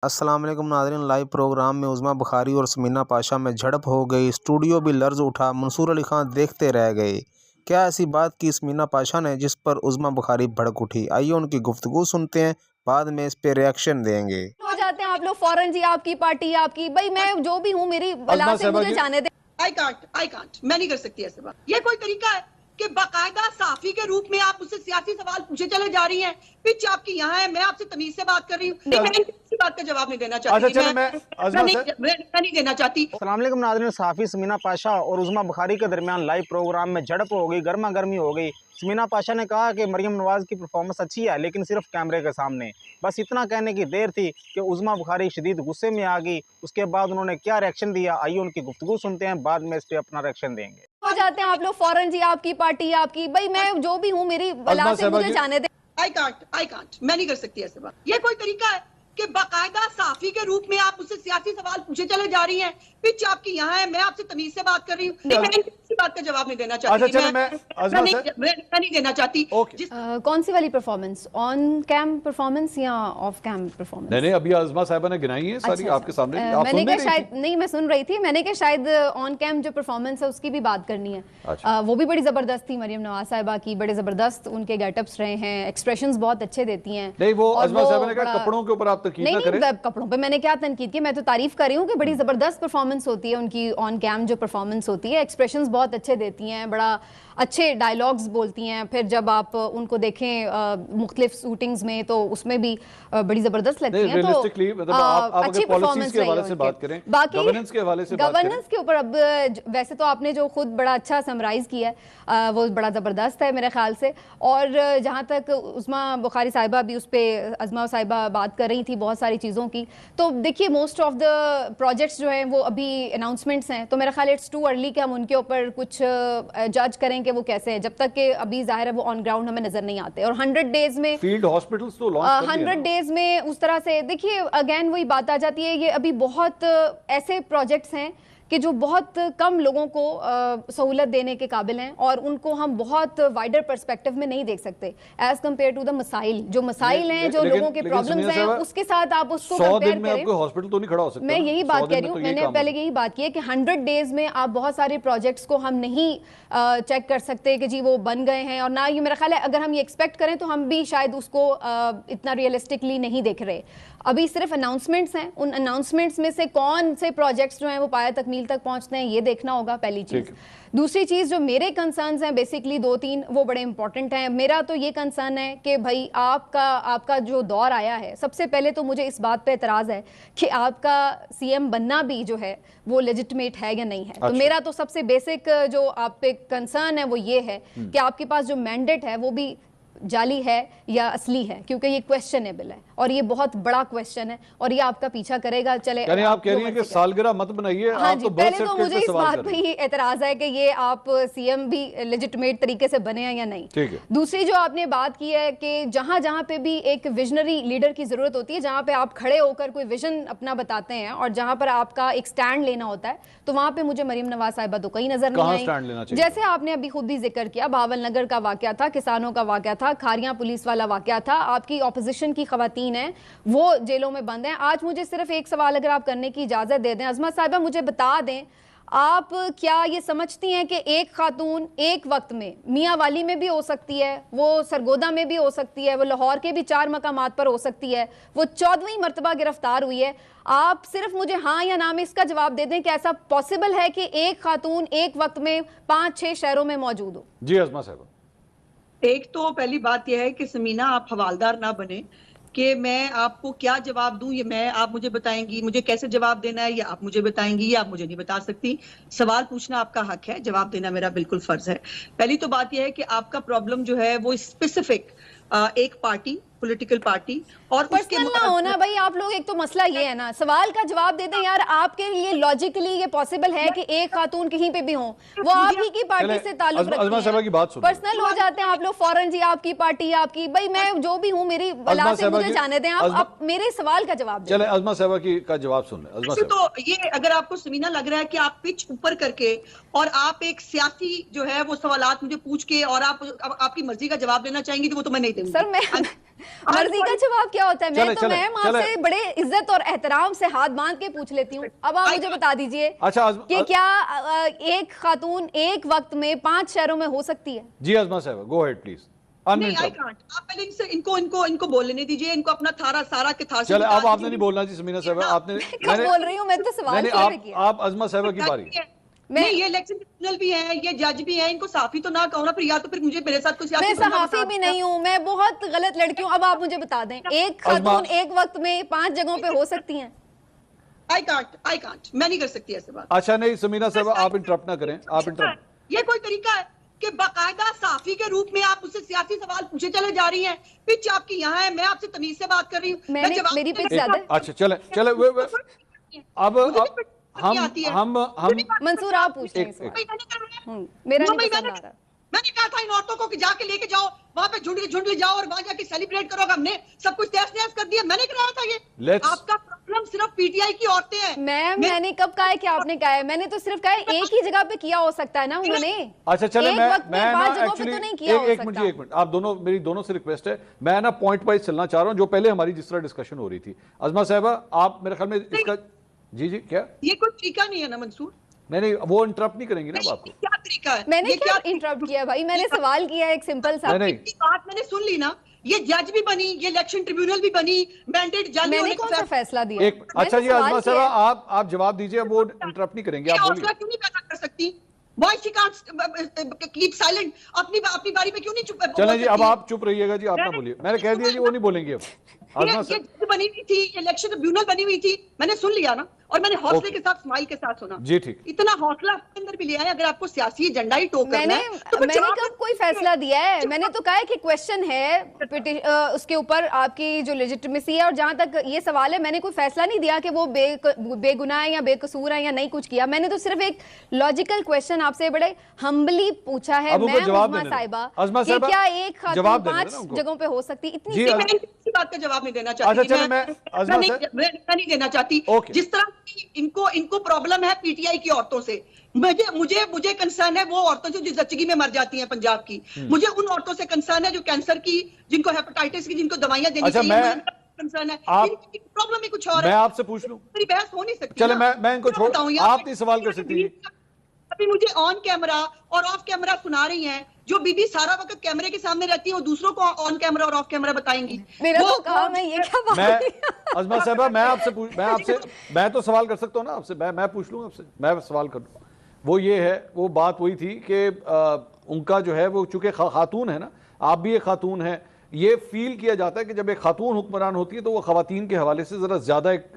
अस्सलाम वालेकुम नाज़रीन। लाइव प्रोग्राम में उज़्मा बुखारी और समीना पाशा में झड़प हो गई। स्टूडियो भी लर्ज़ उठा। मंसूर अली खान देखते रह गए। क्या ऐसी बात की समीना पाशा ने जिस पर उज़्मा बुखारी भड़क उठी? आइए उनकी गुफ्तगू सुनते हैं, बाद में इस पे रिएक्शन देंगे। हो जाते हैं आप लोग फौरन जी, आपकी पार्टी आपकी भाई, मैं जो भी हूँ मेरी बला से मुझे जाने दे। आई कांट मैं नहीं कर सकती ऐसे बात। ये कोई तरीका है कि बाकायदा साफी के रूप में आप मुझसे सियासी सवाल पूछे चले जा रही हैं? पिच आपकी यहाँ है, मैं आपसे तमीज से बात कर रही हूँ। मैं इसी बात का जवाब नहीं देना चाहती। मैं नहीं देना चाहती। अस्सलाम वालेकुम नाज़रीन। साफ़ी समीना पाशा और उज़्मा बुखारी के दरमियान लाइव प्रोग्राम में झड़प हो गई, गर्मा गर्मी हो गई। समीना पाशा ने कहा कि मरियम नवाज़ की परफॉर्मेंस अच्छी है लेकिन सिर्फ कैमरे के सामने। बस इतना कहने की देर थी कि उज़्मा बुखारी शदीद गुस्से में आ गई। उसके बाद उन्होंने क्या रिएक्शन दिया, आइए उनकी गुफ्तगू सुनते हैं, बाद में इस पर अपना रिएक्शन देंगे। हो जाते हैं आप लोग फौरन जी, आपकी पार्टी आपकी भाई, मैं जो भी हूँ मेरी बला से मुझे जाने दे। आई कांट मैं नहीं कर सकती ऐसे बात। ये कोई तरीका है कि बाकायदा साफी के रूप में आप मुझसे सियासी सवाल पूछे चले जा रही हैं? पिच आपकी यहाँ है, मैं आपसे तमीज से बात कर रही हूँ। मैं इसी बात का जवाब नहीं देना चाहती। मैं नहीं देना चाहती। कौन सी वाली परफॉर्मेंस, ऑन कैम परफॉर्मेंस या ऑफ कैम परफॉर्मेंस? नहीं, अभी अज़मा साहिबा ने गिनाई है सारी आपके सामने। मैंने कहा शायद नहीं, मैं सुन रही थी, मैंने कहा शायद ऑन कैम जो परफॉर्मेंस है उसकी भी बात करनी है। वो भी बड़ी जबरदस्त थी मरियम नवाज साहिबा की, बड़े जबरदस्त उनके गेटअप्स रहे हैं, एक्सप्रेशंस बहुत अच्छे देती हैं। नहीं, वो अज़मा साहिबा ने कहा कपड़ों के ऊपर आप तनकीद ना करें। नहीं, कपड़ों पे मैंने क्या तनकीद की, मैं तो तारीफ कर रही हूँ कि बड़ी जबरदस्त परफॉर्मेंस होती है उनकी, ऑन कैम जो परफॉर्मेंस होती है, एक्सप्रेशंस बहुत अच्छे देती हैं, बड़ा अच्छे डायलॉग्स बोलती हैं। फिर जब आप उनको देखें मुख्तलिफ शूटिंग्स में तो उसमें भी बड़ी जबरदस्त लगती हैं। तो अच्छी परफॉर्मेंस के हवाले से बात करें, बाकी गवर्नेंस के हवाले से गवर्नेंस के ऊपर अब वैसे तो आपने जो खुद बड़ा अच्छा समराइज किया है वो बड़ा ज़बरदस्त है मेरे ख्याल से। और जहाँ तक उज़्मा बुखारी साहिबा भी उस पर अज़मा साहिबा बात कर रही थी बहुत सारी चीज़ों की, तो देखिए मोस्ट ऑफ द प्रोजेक्ट्स जो हैं वो अभी अनाउंसमेंट्स हैं, तो मेरा ख्याल इट्स टू अर्ली कि हम उनके ऊपर कुछ जज करें कि वो कैसे है, जब तक कि अभी जाहिर है वो ऑन ग्राउंड हमें नजर नहीं आते। और 100 डेज में फील्ड हॉस्पिटल्स तो लॉन्च 100 डेज में उस तरह से देखिए, अगेन वही बात आ जाती है, ये अभी बहुत ऐसे प्रोजेक्ट्स हैं कि जो बहुत कम लोगों को सहूलत देने के काबिल हैं और उनको हम बहुत वाइडर पर्सपेक्टिव में नहीं देख सकते एज कम्पेयर टू द मसाइल। जो मसाइल हैं, जो लोगों के प्रॉब्लम्स हैं, उसके साथ आप उसको कंपेयर करें। हॉस्पिटल तो नहीं खड़ा हो सकता। मैं यही बात कह रही हूँ, मैंने पहले यही बात की है कि 100 डेज में आप बहुत सारे प्रोजेक्ट्स को हम नहीं चेक कर सकते कि जी वो बन गए हैं, और ना ये मेरा ख्याल है अगर हम ये एक्सपेक्ट करें तो हम भी शायद उसको इतना रियलिस्टिकली नहीं देख रहे। अभी सिर्फ अनाउंसमेंट्स हैं, उन अनाउंसमेंट्स में से कौन से प्रोजेक्ट्स जो हैं वो पाया तकमील तक पहुंचते हैं ये देखना होगा, पहली चीज़। दूसरी चीज़ जो मेरे कंसर्न्स हैं बेसिकली 2-3 वो बड़े इंपॉर्टेंट हैं। मेरा तो ये कंसर्न है कि भाई आपका जो दौर आया है, सबसे पहले तो मुझे इस बात पे एतराज़ है कि आपका सीएम बनना भी जो है वो लेजिटिमेट है या नहीं है। तो मेरा तो सबसे बेसिक जो आप पे कंसर्न है वो ये है कि आपके पास जो मैंडेट है वो भी जाली है या असली है, क्योंकि ये क्वेश्चनेबल है और ये बहुत बड़ा क्वेश्चन है और ये आपका पीछा करेगा। चले यानी आप कह रही हैं कि सालगिरह मत बनाइए। हाँ जी, पहले तो मुझे इस बात पे ही एतराज है कि ये आप सीएम भी लेजिटिमेट तरीके से बने हैं या नहीं। ठीक है। दूसरी जो आपने बात की है कि जहां जहां पे भी एक विजनरी लीडर की जरूरत होती है, जहां पे आप खड़े होकर कोई विजन अपना बताते हैं और जहां पर आपका एक स्टैंड लेना होता है, तो वहां पे मुझे मरियम नवाज साहिबा तो कहीं नजर नहीं आई। जैसे आपने अभी खुद ही जिक्र किया, भावल नगर का वाकया था, किसानों का वाकया था, खारियां पुलिस वाला वाकया था, आपकी ऑपोजिशन की खवातीन है वो जेलों में बंद हैं। आज मुझे सिर्फ एक सवाल अगर आप करने की इजाजत दे दें, अज़मा साहिबा मुझे बता दें, आप क्या ये समझती हैं कि एक खातून एक वक्त में मियाँ वाली में भी हो सकती है, वो सरगोदा में भी हो सकती है, वो लाहौर के भी 4 मकामात पर हो सकती है, वो 14वीं मरतबा गिरफ्तार हुई है? आप सिर्फ मुझे हाँ या ना में इसका जवाब दे दें कि ऐसा पॉसिबल है कि एक खातून एक वक्त में 5-6 शहरों में मौजूद हो? जी अज़मा साहिबा, एक तो पहली बात यह है कि समीना आप हवालदार ना बने कि मैं आपको क्या जवाब दूं, ये आप मुझे बताएंगी, मुझे कैसे जवाब देना है, या आप मुझे बताएंगी, या आप मुझे नहीं बता सकती। सवाल पूछना आपका हक है, जवाब देना मेरा बिल्कुल फर्ज है। पहली तो बात यह है कि आपका प्रॉब्लम जो है वो स्पेसिफिक एक पार्टी, पॉलिटिकल पार्टी और उसके ना होना। भाई आप लोग, एक तो मसला ये है ना, सवाल का जवाब देते हैं यार। आपके लिए लॉजिकली ये पॉसिबल है कि एक खातून कहीं पे भी हो, वो आप ही की पार्टी से ताल्लुक रखती है, पर्सनल हो जाते हैं आप लोग फौरन जी, आपकी पार्टी आपकी भाई, मैं जो भी हूँ मेरी बला से मुझे जाने दें। आप मेरे सवाल का जवाब दें। चले अज़मा साहिबा की का जवाब सुन लें। तो ये अगर आपको समीना लग रहा है कि आप पिच ऊपर करके और आप एक सियासी जो है वो सवालात मुझे पूछ के और आप आपकी मर्जी का जवाब देना चाहेंगी, तो वो तो मैं नहीं देते मुझे। सर मैं मर्जी का जवाब क्या होता है? मैं तो मैम आपसे बड़े इज्जत और एहतराम से हाथ बांध के पूछ लेती हूँ। अब आप मुझे बता दीजिए अच्छा कि क्या एक खातून एक वक्त में 5 शहरों में हो सकती है? जी अजमा साहब, गो अहेड प्लीज। नहीं, I can't। आप पहले इनको बोलने दीजिए, इनको अपना थारा सारा के थार से चले, बता अब आपने दीजिए। नहीं बोलना जी समीना साहब, आपने कब बोल रही हूँ मैं? तो सवाल नहीं, किया। आप अजमा साहब की बारी है। नहीं, ये इलेक्शन ट्रिब्यूनल भी है, ये जज भी है, इनको साफी तो ना कहो ना, फिर या तो फिर मुझे मेरे साथ कुछ मैं सहाफी भी नहीं हूँ, मैं बहुत गलत लड़की हूँ। अब आप मुझे बता दें, एक खातून एक वक्त में 5 जगहों पे हो सकती हैं? I can't, मैं नहीं कर सकती ऐसे बात। अच्छा नहीं समीना साहब, आप इंटरप्ट ना करें, आप इंटरप्ट। ये कोई तरीका है कि बाकायदा साफी के रूप में आप मुझसे सियासी सवाल पूछे चले जा रही हैं? पिच आपकी यहाँ है, मैं आपसे तमीज से बात कर रही हूँ। मेरी पिच ज्यादा है। अच्छा चले अब हम मंसूर आप पूछ रहे हैं। मेरा नहीं पसंद आ रहा। मैंने कहा था इन औरतों को कि जाके लेके जाओ वहां पे झुंड ले जाओ और वहां जाके सेलिब्रेट करो। हमने सब कुछ तहस-नहस कर दिया, मैंने कराया था ये। आपका प्रॉब्लम सिर्फ पीटीआई की औरतें हैं। मैंने कब कहा है कि आपने कहा है? मैंने तो सिर्फ कहा है एक ही जगह पे किया हो सकता है ना उन्होंने। अच्छा चले, मैं ना एक्चुअली एक मिनट आप दोनों, मेरी दोनों से रिक्वेस्ट है, मैं ना पॉइंट वाइज चलना चाह रहा हूँ, जो पहले हमारी जिस तरह डिस्कशन हो रही थी। अजमा साहबा, आप मेरे ख्याल में इसका जी क्या ये कोई तरीका नहीं है ना मंसूर? नहीं, वो इंटरप्ट नहीं करेंगे ना आपको। क्या तरीका है? मैंने क्या इंटरप्ट किया भाई? मैंने सवाल किया एक सिंपल सा। बात मैंने सुन ली ना, ये जज भी बनी, ये इलेक्शन ट्रिब्यूनल भी बनी, मैंडेट जाली मैंने कौन सा फैसला दिया? अच्छा जी अजमा साहब, आप जवाब दीजिए, वो इंटरप्ट नहीं करेंगे, आप बोलिए। क्यों नहीं पैदा कर सकती? Why she can't keep silent? अपनी बारी पे क्यों नहीं चुप? चलें जी, अब आप चुप रहिएगा जी, आप ना बोलिए। मैंने कह दिया जी, वो नहीं बोलेंगे अब। ये बनी हुई थी, इलेक्शन ट्रिब्यूनल बनी हुई थी, मैंने सुन लिया ना, और मैंने हौसले के साथ, स्माइल के साथ सुना जी। ठीक, इतना हौसला आपके अंदर भी ले आए। अगर आपको सियासी एजेंडा ही टोक करना है तो मैंने कब कोई फैसला दिया है? मैंने तो कहा है कि क्वेश्चन है उसके ऊपर आपकी जो लेजिटिमेसी है, और जहां तक ये सवाल है, मैंने कोई फैसला नहीं दिया कि वो बेगुनाह है या बेकसूर है या नहीं कुछ किया। मैंने तो सिर्फ एक लॉजिकल क्वेश्चन आपसे बड़े हम्बली पूछा है, मैम उस्मा साहिबा, कि क्या एक खातून 5 जगहों पे हो सकती? इतनी बात का जवाब नहीं देना चाहती, मैं नहीं देना चाहती। जिस तरह इनको प्रॉब्लम है पीटीआई की औरतों से, मुझे कंसर्न है वो औरतों से जो जच्चगी में मर जाती हैं पंजाब की। मुझे उन औरतों से कंसर्न है जो कैंसर की, जिनको हेपेटाइटिस की, जिनको दवाइयां देनी चाहिए, कंसर्न है। प्रॉब्लम ही कुछ और है। मैं आपसे पूछ लूं, मेरी बहस हो नहीं सकती। चले मैं इनको छोड़, आप नहीं सवाल कर सकती। अभी मुझे ऑन कैमरा और ऑफ कैमरा सुना रही हैं, जो बीबी सारा वक्त कैमरे के सामने रहती है, वो दूसरों को ऑन कैमरा और ऑफ कैमरा बताएंगी। मेरा तो काम है, ये क्या बात है? अजमा साहबा, मैं तो सवाल कर सकता हूँ ना आपसे, मैं पूछ लूँ आपसे, मैं सवाल कर लूँ। वो ये है, वो बात वही थी कि उनका जो है वो चूंकि खातून है ना, आप भी एक खातून है, ये फील किया जाता है कि जब एक खातून हुक्मरान होती है तो वो खवातीन के हवाले से जरा ज्यादा एक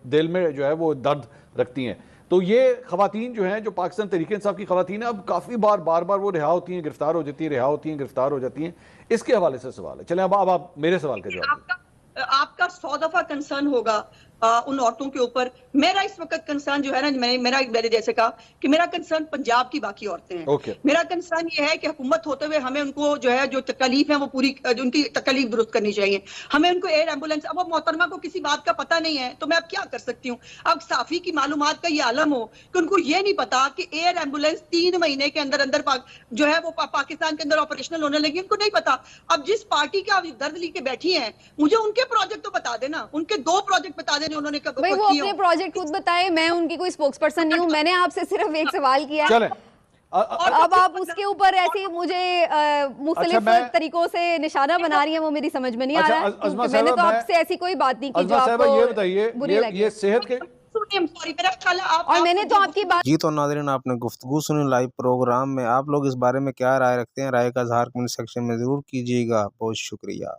दिल में जो है वो दर्द रखती हैं। तो ये खवातीन जो हैं, जो पाकिस्तान तहरीक इंसाफ की खवातीन है, अब काफ़ी बार वो रिहा होती हैं, गिरफ्तार हो जाती हैं, रिहा होती हैं, गिरफ्तार हो जाती हैं। इसके हवाले से सवाल है। चलें अब आप मेरे सवाल का जवाब। आपका 100 दफा कंसर्न होगा उन औरतों के ऊपर। मेरा इस वक्त कंसर्न जो है ना, मैंने जैसे कहा कि मेरा कंसर्न पंजाब की बाकी औरतें हैं। मेरा कंसर्न ये है कि हुकूमत होते हुए हमें उनको जो है जो तकलीफ है वो पूरी, उनकी तकलीफ दुरुस्त करनी चाहिए। हमें उनको एयर एम्बुलेंस, अब मोहतरमा को किसी बात का पता नहीं है तो मैं अब क्या कर सकती हूँ? अब साफी की मालूमात का ये आलम हो कि उनको ये नहीं पता कि एयर एम्बुलेंस 3 महीने के अंदर जो है वो पाकिस्तान के अंदर ऑपरेशनल होने लगी, उनको नहीं पता। अब जिस पार्टी का दर्द लेके बैठी है, मुझे उनके प्रोजेक्ट तो बता देना, उनके 2 प्रोजेक्ट बता देने उन्होंने भाई, वो अपने प्रोजेक्ट खुद बताए, मैं उनकी कोई स्पोक्स पर्सन नहीं हूँ। मैंने आपसे सिर्फ एक सवाल किया। चले अब आप उसके ऊपर ऐसे मुझे मुख्तलिफ तरीकों से निशाना बना रही हैं, वो मेरी समझ में नहीं आ रहा है। मैंने तो आपसे ऐसी कोई बात नहीं की जो आपको ये बताइए, ये सेहत के और मैंने तो आपकी बात जी। तो नाज़रीन, आपने गुफ्तगू सुनी लाइव प्रोग्राम में। आप लोग इस बारे में क्या राय रखते हैं? राय का इज़हार कमेंट सेक्शन में ज़रूर कीजिएगा। बहुत शुक्रिया।